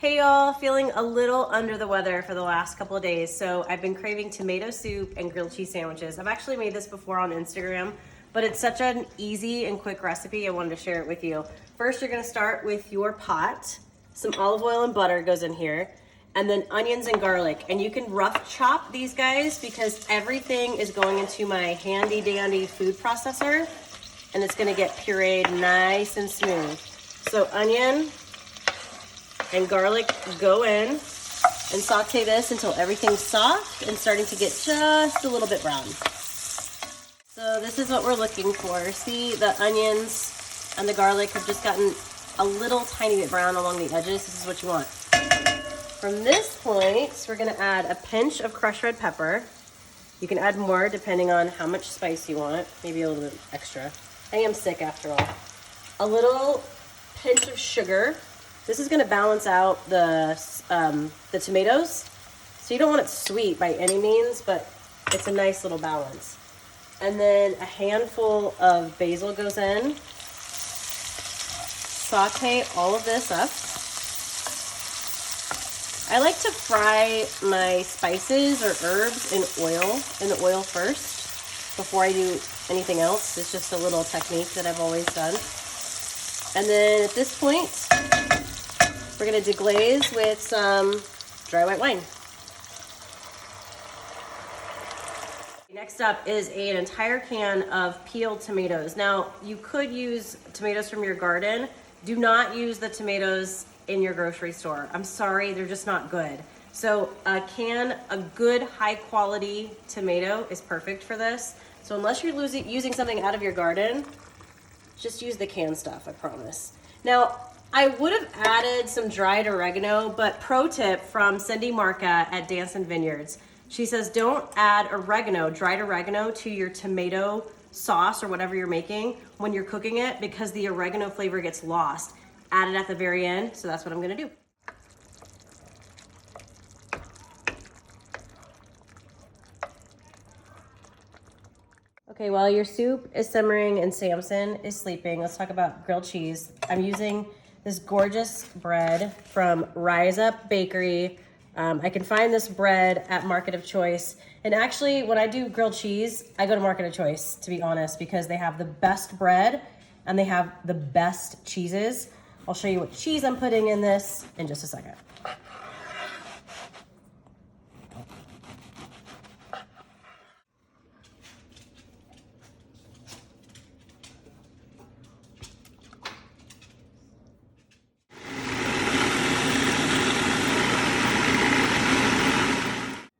Hey y'all, feeling a little under the weather for the last couple of days. So I've been craving tomato soup and grilled cheese sandwiches. I've actually made this before on Instagram, but it's such an easy and quick recipe. I wanted to share it with you. First, you're gonna start with your pot. Some olive oil and butter goes in here, and then onions and garlic. And you can rough chop these guys because everything is going into my handy dandy food processor, and it's gonna get pureed nice and smooth. So onion and garlic go in and saute this until everything's soft and starting to get just a little bit brown. So this is what we're looking for. See, the onions and the garlic have just gotten a little tiny bit brown along the edges. This is what you want. From this point, we're gonna add a pinch of crushed red pepper. You can add more depending on how much spice you want, maybe a little bit extra. I am sick after all. A little pinch of sugar. This is gonna balance out the tomatoes. So you don't want it sweet by any means, but it's a nice little balance. And then a handful of basil goes in. Saute all of this up. I like to fry my spices or herbs in the oil first, before I do anything else. It's just a little technique that I've always done. And then at this point, we're gonna deglaze with some dry white wine. Next up is an entire can of peeled tomatoes. Now, you could use tomatoes from your garden. Do not use the tomatoes in your grocery store. I'm sorry, they're just not good. So a good high quality tomato is perfect for this. So unless you're using something out of your garden, just use the canned stuff, I promise. Now, I would have added some dried oregano, but pro tip from Cindy Marca at Danson Vineyards. She says don't add dried oregano to your tomato sauce or whatever you're making when you're cooking it because the oregano flavor gets lost. Add it at the very end, so that's what I'm gonna do. Okay, while your soup is simmering and Samson is sleeping, let's talk about grilled cheese. I'm using this gorgeous bread from Rise Up Bakery. I can find this bread at Market of Choice. And actually, when I do grilled cheese, I go to Market of Choice, to be honest, because they have the best bread and they have the best cheeses. I'll show you what cheese I'm putting in this in just a second.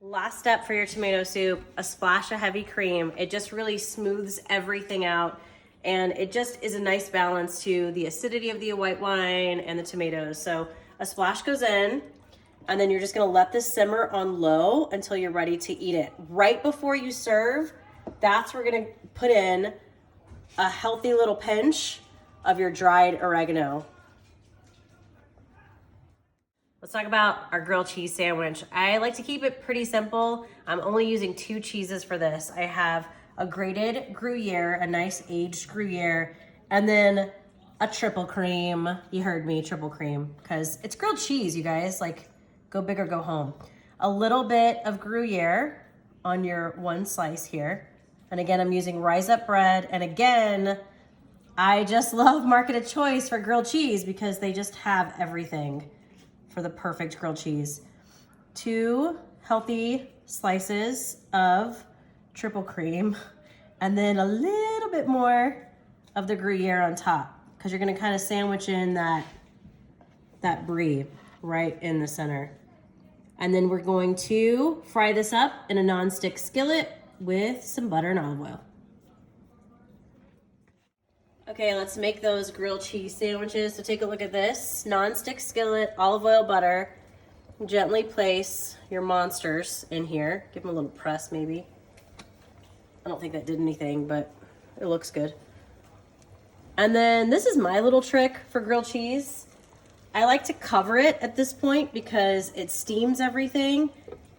Last step for your tomato soup, a splash of heavy cream. It just really smooths everything out, and it just is a nice balance to the acidity of the white wine and the tomatoes. So a splash goes in, and then you're just gonna let this simmer on low until you're ready to eat it. Right before you serve, that's where we're gonna put in a healthy little pinch of your dried oregano. Let's talk about our grilled cheese sandwich. I like to keep it pretty simple. I'm only using 2 cheeses for this. I have a grated Gruyere, a nice aged Gruyere, and then a triple cream. You heard me, triple cream, because it's grilled cheese, you guys. Like, go big or go home. A little bit of Gruyere on your one slice here. And again, I'm using Rise Up bread. And again, I just love Market of Choice for grilled cheese because they just have everything for the perfect grilled cheese. 2 healthy slices of triple cream, and then a little bit more of the Gruyere on top, because you're gonna kind of sandwich in that brie right in the center. And then we're going to fry this up in a non-stick skillet with some butter and olive oil. Okay, let's make those grilled cheese sandwiches. So take a look at this. Non-stick skillet, olive oil, butter. Gently place your monsters in here. Give them a little press maybe. I don't think that did anything, but it looks good. And then this is my little trick for grilled cheese. I like to cover it at this point because it steams everything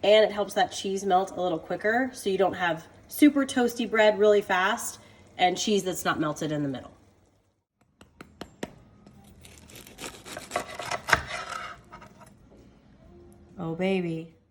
and it helps that cheese melt a little quicker, so you don't have super toasty bread really fast and cheese that's not melted in the middle. Oh, baby.